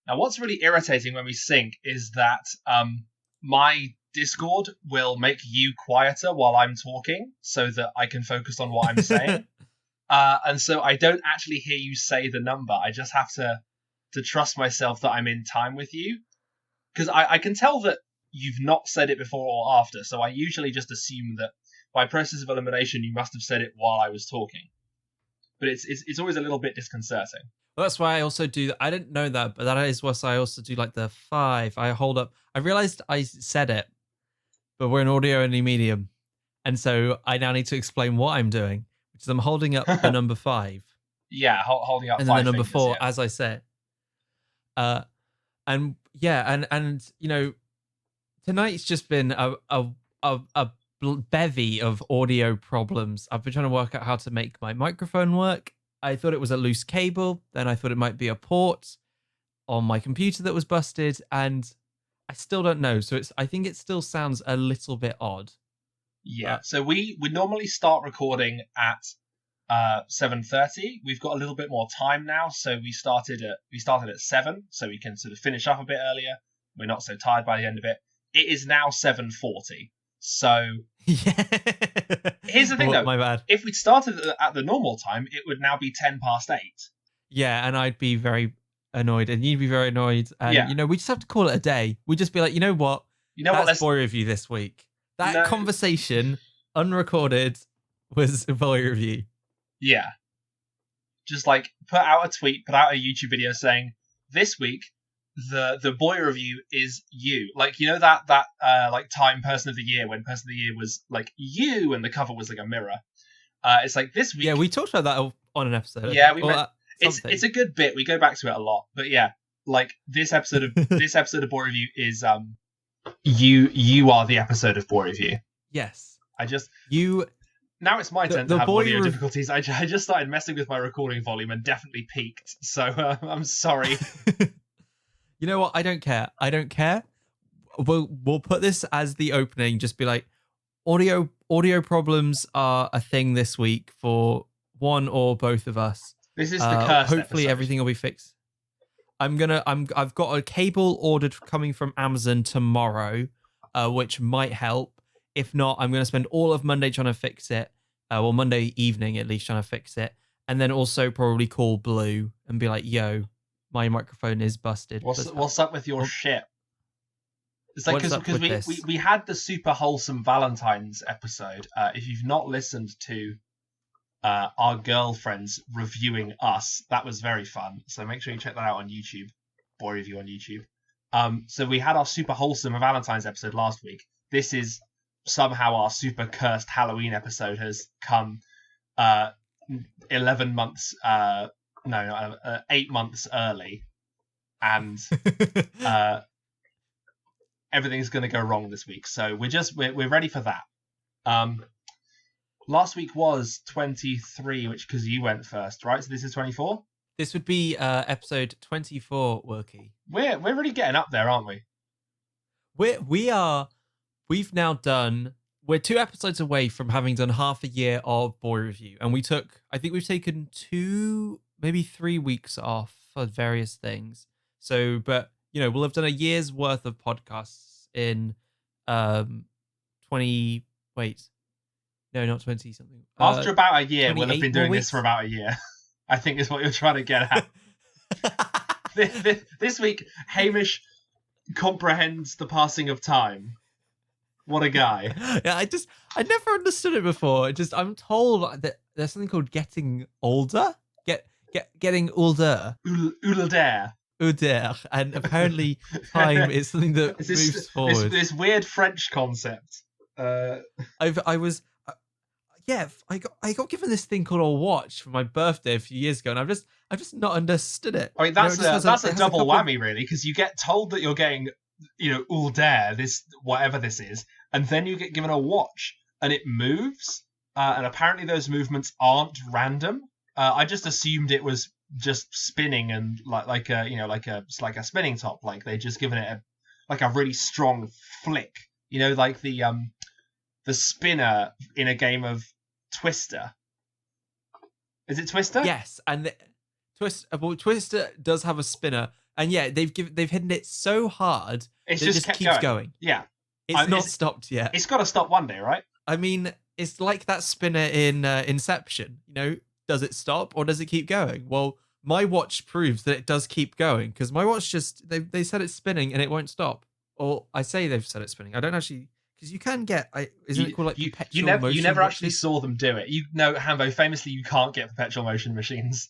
Now, what's really irritating when we sync is that my Discord will make you quieter while I'm talking so that I can focus on what I'm saying. And so I don't actually hear you say the number. I just have to trust myself that I'm in time with you. Because I can tell that you've not said it before or after, so I usually just assume that by process of elimination you must have said it while I was talking. But it's always a little bit disconcerting. Well, that's why I also do. I didn't know that, but that is what I also do. Like the 5, I hold up. I realized I said it, but we're an audio only medium, and so I now need to explain what I'm doing, which is I'm holding up the number 5. Yeah, holding up and then 5 the number fingers, 4 yeah. as I said. And yeah, and you know, tonight's just been a bevy of audio problems. I've been trying to work out how to make my microphone work. I thought it was a loose cable, then I thought it might be a port on my computer that was busted, and I still don't know. So I think it still sounds a little bit odd. Yeah. So we normally start recording at 7:30. We've got a little bit more time now, so we started at 7, so we can sort of finish up a bit earlier. We're not so tired by the end of it. It is now 7:40. So yeah. Here's the thing, though. My bad. If we'd started at the normal time, it would now be 8:10. Yeah, and I'd be very annoyed, and you'd be very annoyed. And Yeah. you know, we just have to call it a day. We'd just be like, you know what? That's boy review this week. That conversation, unrecorded, was a boy review. Yeah. Just like put out a tweet, put out a YouTube video saying, this week the boy review is you. Like, you know that like Time Person of the Year, when Person of the Year was like you and the cover was like a mirror. It's like this week. Yeah, we talked about that on an episode. Yeah, it's a good bit. We go back to it a lot. But yeah, like this episode of boy review is you are the episode of boy review. Yes. Now it's my turn to have audio difficulties. I just started messing with my recording volume and definitely peaked. So I'm sorry. You know what? I don't care. We'll put this as the opening. Just be like, audio problems are a thing this week for one or both of us. This is the cursed hopefully episode. Everything will be fixed. I've got a cable ordered coming from Amazon tomorrow, which might help. If not, I'm going to spend all of Monday trying to fix it. Monday evening at least trying to fix it. And then also probably call Blue and be like, yo, my microphone is busted. What's up with your shit? It's like, because we had the super wholesome Valentine's episode. If you've not listened to our girlfriends reviewing us, that was very fun. So make sure you check that out on YouTube. Boy Review on YouTube. So we had our super wholesome Valentine's episode last week. This is somehow our super cursed Halloween episode has come 11 months 8 months early, and everything's going to go wrong this week. So we're ready for that. Last week was 23, which because you went first, right? So this is 24. This would be episode 24, Wilkie. We're really getting up there, aren't we? We've now done. We're 2 episodes away from having done half a year of boy review, and I think we've taken 2, maybe 3 weeks off for various things. So, but you know, we'll have done a year's worth of podcasts in 20. Wait, no, not 20 something. After about a year, we'll have been doing this for about a year. I think is what you're trying to get at. This week, Hamish comprehends the passing of time. What a guy. Yeah, I never understood it before. I'm told that there's something called getting older. Getting older. Ulder. And apparently time is something that moves forward. This weird French concept. I got given this thing called a watch for my birthday a few years ago, and I've just not understood it. I mean, that's a double whammy, really, because you get told that you're getting, Ulder, this whatever this is, and then you get given a watch, and it moves, and apparently those movements aren't random. I just assumed it was just spinning and like a spinning top, like they just given it a really strong flick, like the spinner in a game of Twister. Is it Twister? Yes, and Twister does have a spinner, And yeah, they've hidden it so hard It's that it just just kept keeps going. going. Yeah. It's not stopped yet. It's got to stop one day, right? I mean, it's like that spinner in Inception. Does it stop or does it keep going? Well, my watch proves that it does keep going because my watch they said it's spinning and it won't stop. Or I say they've said it's spinning. I don't actually, because you can get, isn't it called like perpetual motion? You never watches? actually saw them do it. Hambo, famously, you can't get perpetual motion machines.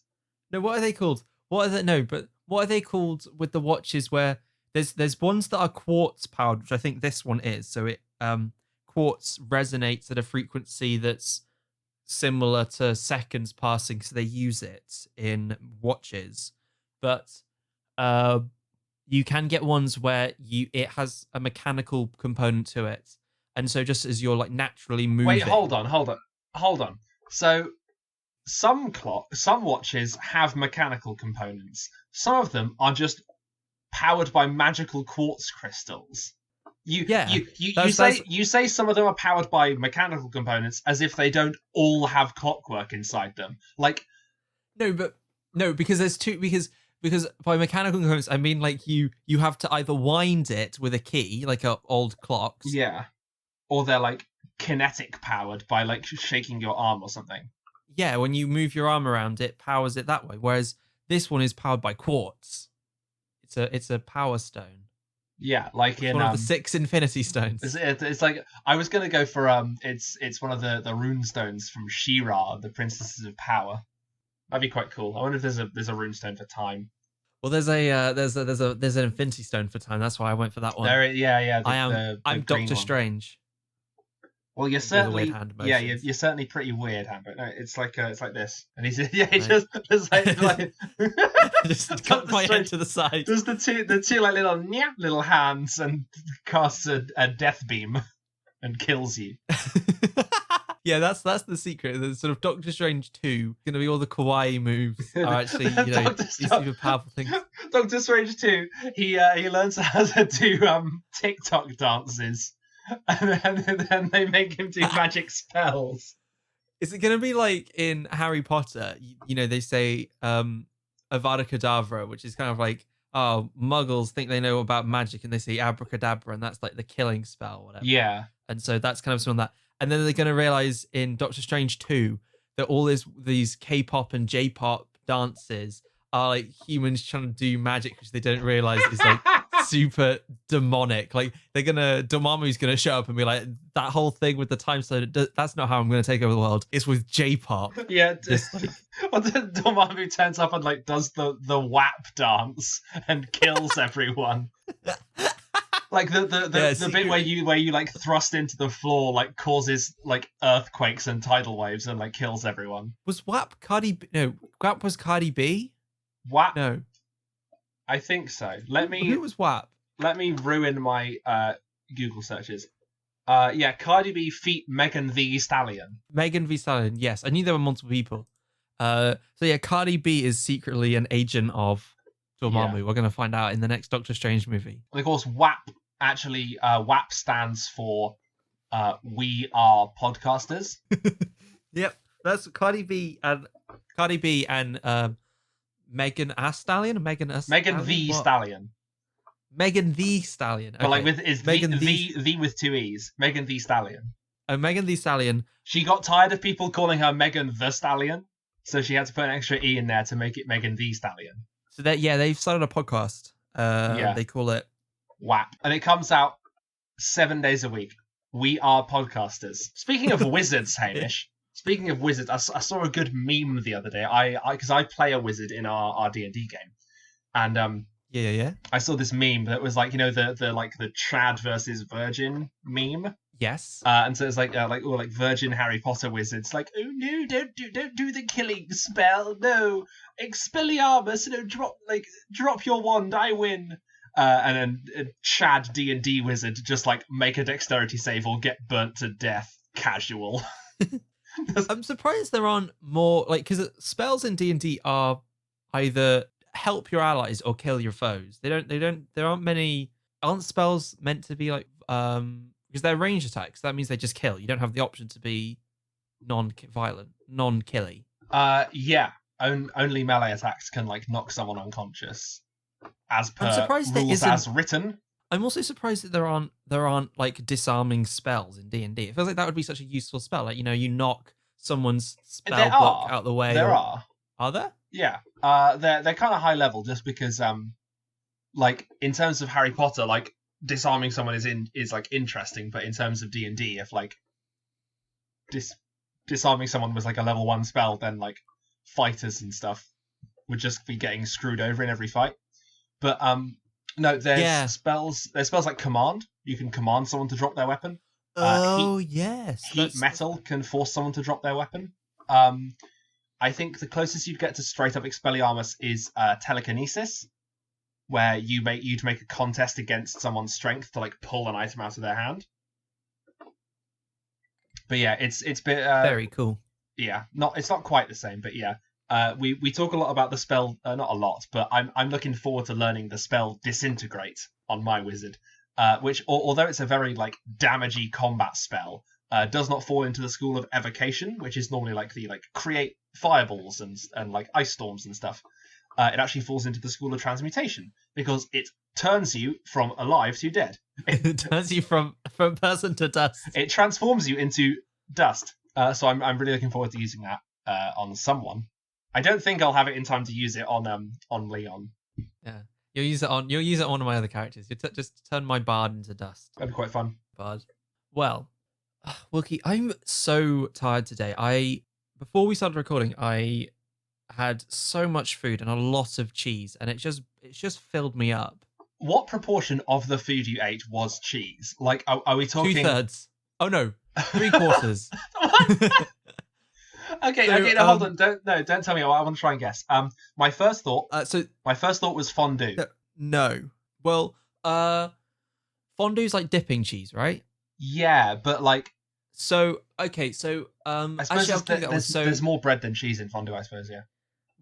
No, what are they called? What are they called with the watches where there's ones that are quartz powered, which I think this one is. So it quartz resonates at a frequency that's similar to seconds passing, so they use it in watches. But you can get ones where it has a mechanical component to it, and so just as you're like naturally moving. Wait, hold on. So some watches have mechanical components. Some of them are just powered by magical quartz crystals. You say some of them are powered by mechanical components as if they don't all have clockwork inside them. Like no, because there's two because by mechanical components I mean like you have to either wind it with a key like old clocks. Yeah. Or they're like kinetic powered by like shaking your arm or something. Yeah, when you move your arm around, it powers it that way. Whereas this one is powered by quartz. It's a power stone. Yeah, like in one of the 6 infinity stones. It's like I was gonna go for it's one of the rune stones from She-Ra, the Princesses of Power. That'd be quite cool. I wonder if there's a rune stone for time. Well, there's an infinity stone for time. That's why I went for that one. I'm Doctor Strange. Well, you're certainly you're certainly pretty weird, Hambo. No, it's like this, and he's just like just cut my head to the side. There's the two like little hands and casts a death beam and kills you. Yeah, that's the secret. The sort of Doctor Strange 2 going to be all the kawaii moves are actually these super powerful things. Doctor Strange 2, he learns how to do TikTok dances. And then they make him do magic spells. Is it going to be like in Harry Potter? They say Avada Kedavra, which is kind of like, oh, muggles think they know about magic and they say abracadabra, and that's like the killing spell or whatever. Yeah. And so that's kind of something that. And then they're going to realize in Doctor Strange 2 that all these K-pop and J-pop dances are like humans trying to do magic, which they don't realize is like super demonic. Like Dormammu's gonna show up and be like, that whole thing with the time stone, that's not how I'm gonna take over the world. It's with J-pop. Yeah, Dormammu turns up and like does the WAP dance and kills everyone. Like the bit where you like thrust into the floor like causes like earthquakes and tidal waves and like kills everyone. Was WAP Cardi B? No, WAP was Cardi B. WAP? No, I think so. Who was WAP? Let me ruin my Google searches. Yeah, Cardi B feat Megan Thee Stallion. Megan Thee Stallion. Yes, I knew there were multiple people. So yeah, Cardi B is secretly an agent of Dormammu. Yeah. We're gonna find out in the next Doctor Strange movie. And of course, WAP actually WAP stands for We Are Podcasters. Yep, that's Cardi B and Megan A Stallion. Megan the Stallion. Megan the Stallion. Okay. But like is Megan the with 2 E's. Megan the Stallion. Oh, Megan the Stallion. She got tired of people calling her Megan the Stallion, so she had to put an extra E in there to make it Megan the Stallion. So they've started a podcast. They call it WAP, and it comes out 7 days a week. We Are Podcasters. Speaking of wizards, Hamish. Speaking of wizards, I saw a good meme the other day. Because I play a wizard in our D&D game, and yeah. I saw this meme that was like the trad versus virgin meme. Yes. And so it's like virgin Harry Potter wizards like, oh no, don't do the killing spell, no, Expelliarmus, no, drop your wand, I win. And then a Chad D&D wizard just like make a dexterity save or get burnt to death. Casual. I'm surprised there aren't more because spells in D&D are either help your allies or kill your foes. There aren't many. Aren't spells meant to be like because they're ranged attacks? That means they just kill. You don't have the option to be non-violent, non-killy. Yeah. Only melee attacks can like knock someone unconscious. as I'm per surprised there rules isn't. as written. I'm also surprised that there aren't like disarming spells in D&D. It feels like that would be such a useful spell. Like, you knock someone's spell book out the way. There are. Are there? Yeah. They're kind of high level just because like in terms of Harry Potter, like disarming someone is like interesting, but in terms of D&D, if like disarming someone was like a level 1 spell, then like fighters and stuff would just be getting screwed over in every fight. But no, there's spells like command. You can command someone to drop their weapon. Heat metal can force someone to drop their weapon. I think the closest you'd get to straight up Expelliarmus is telekinesis, where you'd make a contest against someone's strength to like pull an item out of their hand. But yeah, it's been very cool. Yeah, it's not quite the same, but yeah. We talk a lot about the spell, not a lot, but I'm looking forward to learning the spell Disintegrate on my wizard, which although it's a very like damagey combat spell, does not fall into the school of evocation, which is normally like the like create fireballs and like ice storms and stuff. It actually falls into the school of transmutation because it turns you from alive to dead. It turns you from person to dust. It transforms you into dust. So I'm really looking forward to using that on someone. I don't think I'll have it in time to use it on Leon. Yeah, you'll use it on one of my other characters. You just turn my bard into dust. That'd be quite fun. Bard. Well, Wilkie, I'm so tired today. Before we started recording, I had so much food and a lot of cheese, and it just filled me up. What proportion of the food you ate was cheese? Like, are we talking 2/3? Oh no, 3/4. Okay, no, hold on. Don't tell me. I want to try and guess. My first thought was fondue. No. Well, fondue's like dipping cheese, right? Yeah, but like. So okay, so I suppose there's more bread than cheese in fondue. I suppose, yeah.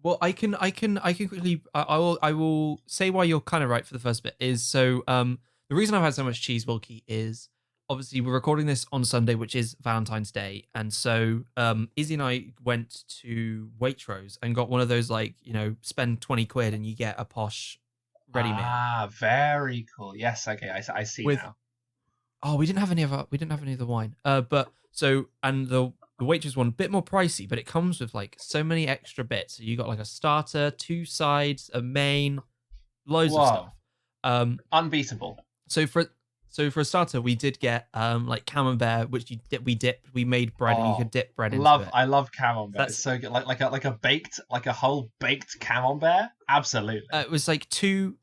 Well, I can quickly. I will say why you're kind of right for the first bit is so. The reason I've had so much cheese, Wilkie, is obviously we're recording this on Sunday, which is Valentine's Day, and so Izzy and I went to Waitrose and got one of those like spend 20 quid and you get a posh ready meal. Ah, very cool. Yes, okay, I see now. Oh, we didn't have any of the wine. But so and the Waitrose one a bit more pricey, but it comes with like so many extra bits. So you got like a starter, 2 sides, a main, loads of stuff. Unbeatable. So for a starter, we did get like camembert, which we made bread and you could dip bread into it. I love camembert. It's so good. Like a whole baked camembert. Absolutely. It was like two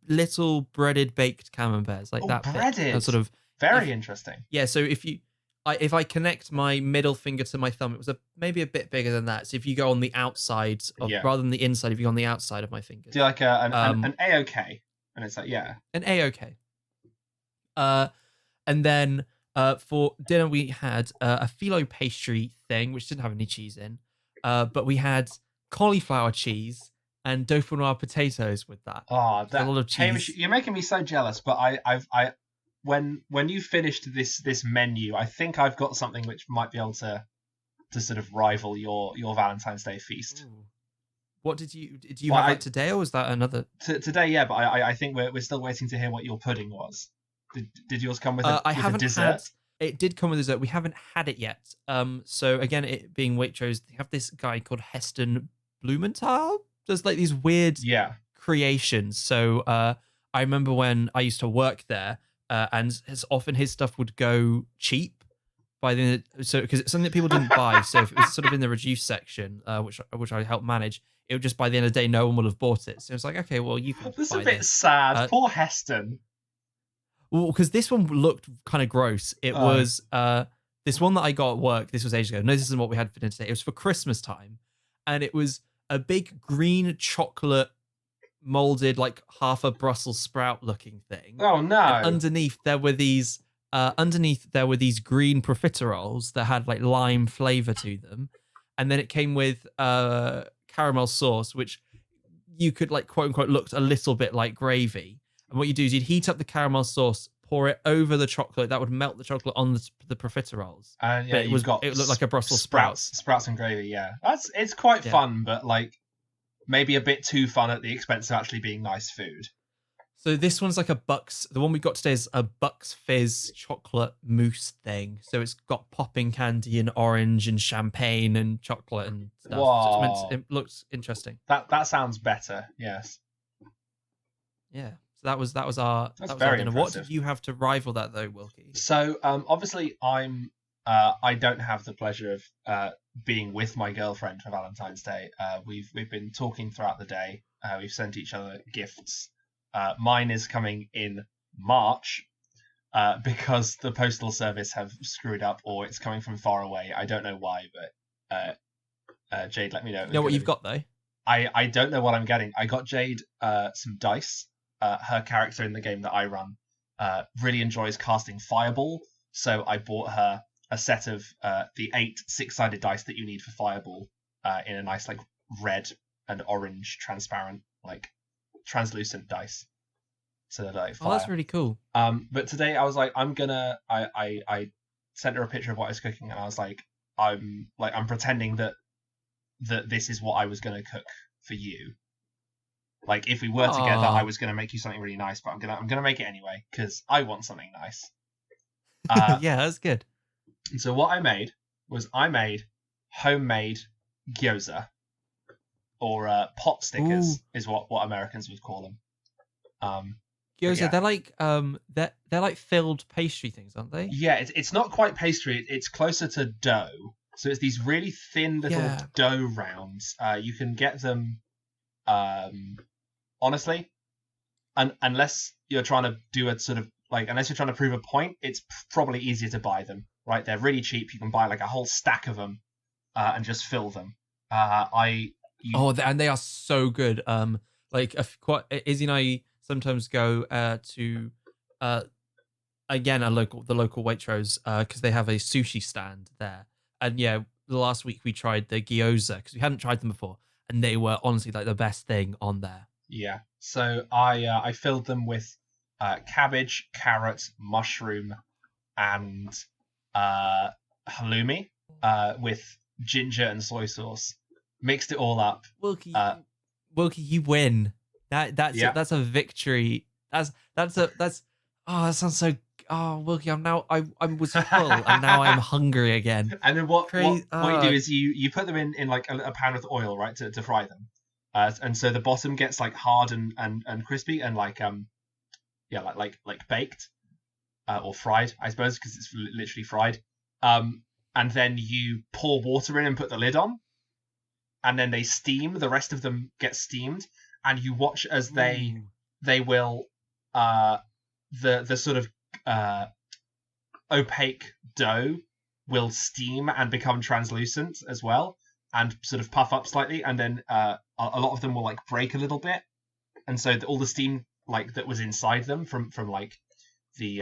little breaded baked camemberts like that. Breaded. Sort of very interesting. Yeah. So if I connect my middle finger to my thumb, it was maybe a bit bigger than that. So if you go on the outside rather than the inside, if you go on the outside of my finger, do like an A-OK, and it's like an A-OK. And then for dinner we had a phyllo pastry thing, which didn't have any cheese in, but we had cauliflower cheese and dauphinoise potatoes with that. Oh, a lot of cheese. Hamish, you're making me so jealous. But I when you finished this menu, I think I've got something which might be able to sort of rival your Valentine's Day feast. Ooh. What did you have that today, or was that another today? Yeah, but I think we're still waiting to hear what your pudding was. Did yours come with a dessert? It did come with dessert. We haven't had it yet. So again, it being Waitrose, they have this guy called Heston Blumenthal. Does like these weird creations. So I remember when I used to work there, and often his stuff would go cheap because it's something that people didn't buy. So if it was sort of in the reduced section, which I helped manage, it would just by the end of the day no one would have bought it. So it was like, okay, well you can. That's a bit sad. Poor Heston. Well, because this one looked kind of gross. It was this one that I got at work. This was ages ago. No, this isn't what we had for dinner today. It was for Christmas time, and it was a big green chocolate molded like half a Brussels sprout looking thing. Oh no! And underneath there were these green profiteroles that had like lime flavor to them, and then it came with caramel sauce, which you could like quote unquote looked a little bit like gravy. And what you do is you'd heat up the caramel sauce, pour it over the chocolate. That would melt the chocolate on the profiteroles. Yeah, it looked like a Brussels sprouts and gravy. Yeah, it's quite fun, but like maybe a bit too fun at the expense of actually being nice food. So this one's like a Bucks. The one we got today is a Bucks Fizz chocolate mousse thing. So it's got popping candy and orange and champagne and chocolate and stuff. So it's meant to, it looks interesting. That sounds better. Yes. Yeah. So that was our very dinner. impressive. What did you have to rival that though, Wilkie? So obviously I don't have the pleasure of being with my girlfriend for Valentine's Day. We've been talking throughout the day. We've sent each other gifts. Mine is coming in March because the postal service have screwed up, or it's coming from far away. I don't know why, but Jade, let me know. You know what you've got though? I don't know what I'm getting. I got Jade some dice. Her character in the game that I run really enjoys casting Fireball, so I bought her a set of the 8 6-sided dice that you need for Fireball in a nice like red and orange transparent like translucent dice. So they're like fire. Oh, that's really cool. But today I was like, I sent her a picture of what I was cooking, and I was like, I'm pretending that this is what I was gonna cook for you. Like if we were together, I was gonna make you something really nice, but I'm gonna make it anyway because I want something nice. Yeah, that's good. And so what I made was homemade gyoza, or pot stickers. Ooh. Is what Americans would call them. Gyoza, yeah. They're like filled pastry things, aren't they? Yeah, it's not quite pastry. It's closer to dough. So it's these really thin little dough rounds. You can get them, honestly, unless you're trying to do a sort of like, unless you're trying to prove a point, it's probably easier to buy them. Right, they're really cheap. You can buy like a whole stack of them, and just fill them. And they are so good. Like Izzy and I sometimes go to again the local Waitrose because they have a sushi stand there. And yeah, the last week we tried the gyoza because we hadn't tried them before, and they were honestly like the best thing on there. Yeah. So I filled them with cabbage, carrot, mushroom, and halloumi with ginger and soy sauce. Mixed it all up. Wilkie, you win. That's a victory. That sounds so. Oh, Wilkie, I was full and now I'm hungry again. And then what you do is you put them in like a pan with oil, right, to fry them. And so the bottom gets like hard and crispy and like baked or fried, I suppose, because it's literally fried. And then you pour water in and put the lid on, and then they steam. The rest of them get steamed, and you watch as they will the sort of opaque dough will steam and become translucent as well, and sort of puff up slightly, and then a lot of them will like break a little bit, and so all the steam like that was inside them from like the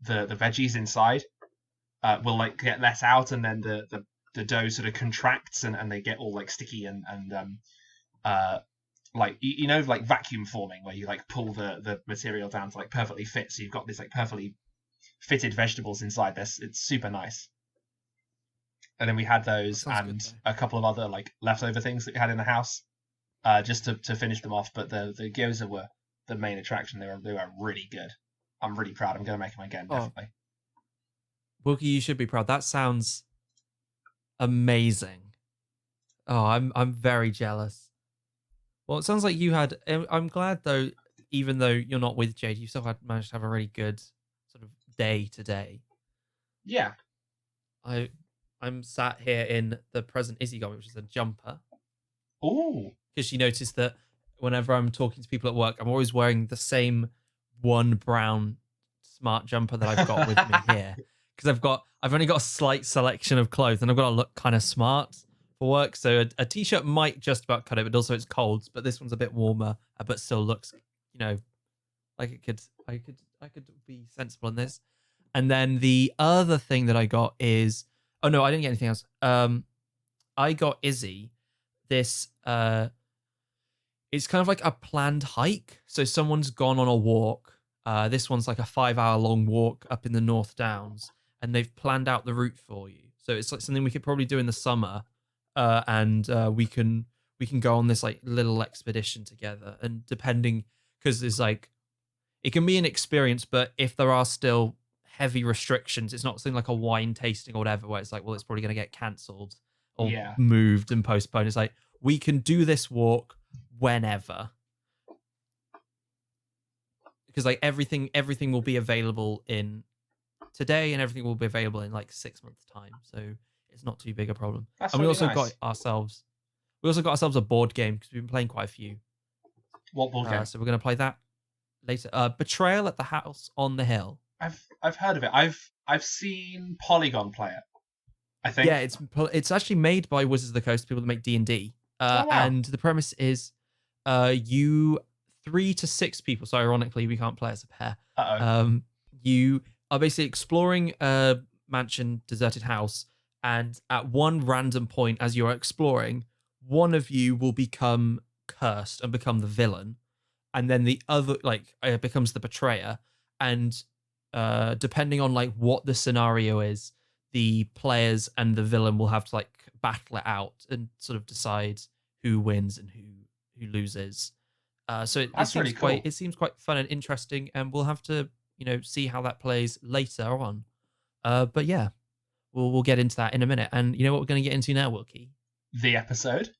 veggies inside will like get let out, and then the dough sort of contracts and they get all like sticky and like you know like vacuum forming where you like pull the material down to like perfectly fit, so you've got this like perfectly fitted vegetables inside this. It's super nice. And then we had those and a couple of other like leftover things that we had in the house just to finish them off, but the gyoza were the main attraction. They were really good. I'm really proud. I'm going to make them again, definitely. Wilkie, you should be proud. That sounds amazing. Oh, I'm very jealous. Well, it sounds like you had. I'm glad though, even though you're not with Jade, you still managed to have a really good sort of day today. Yeah. I'm sat here in the present Izzy got me, which is a jumper. Ooh. Because she noticed that whenever I'm talking to people at work, I'm always wearing the same one brown smart jumper that I've got with me here. Because I've only got a slight selection of clothes, and I've got to look kind of smart for work. So a t-shirt might just about cut it, but also it's cold. But this one's a bit warmer, but still looks, like I could be sensible in this. And then the other thing that I got is, oh no, I didn't get anything else. I got Izzy this. It's kind of like a planned hike. So someone's gone on a walk. This one's like a 5-hour long walk up in the North Downs, and they've planned out the route for you. So it's like something we could probably do in the summer, and we can we can go on this like little expedition together. And depending, because it's like it can be an experience, but if there are still heavy restrictions, it's not something like a wine tasting or whatever, where it's like, well, it's probably going to get cancelled or moved and postponed. It's like we can do this walk whenever, because like everything will be available in today, and everything will be available in like 6 months' time. So it's not too big a problem. That's and we really also nice. got ourselves a board game because we've been playing quite a few. What board game? So we're going to play that later. Betrayal at the House on the Hill. I've heard of it. I've seen Polygon play it, I think. Yeah, it's actually made by Wizards of the Coast, people that make D&D. Wow. And the premise is you 3 to 6 people, so ironically we can't play as a pair. You are basically exploring a mansion, deserted house, and at one random point as you're exploring, one of you will become cursed and become the villain, and then the other becomes the betrayer. And depending on like what the scenario is, the players and the villain will have to like battle it out and sort of decide who wins and who loses. So it seems really cool. It seems quite fun and interesting, and we'll have to see how that plays later on. But yeah, we'll get into that in a minute. And you know what we're going to get into now, Wilkie? The episode.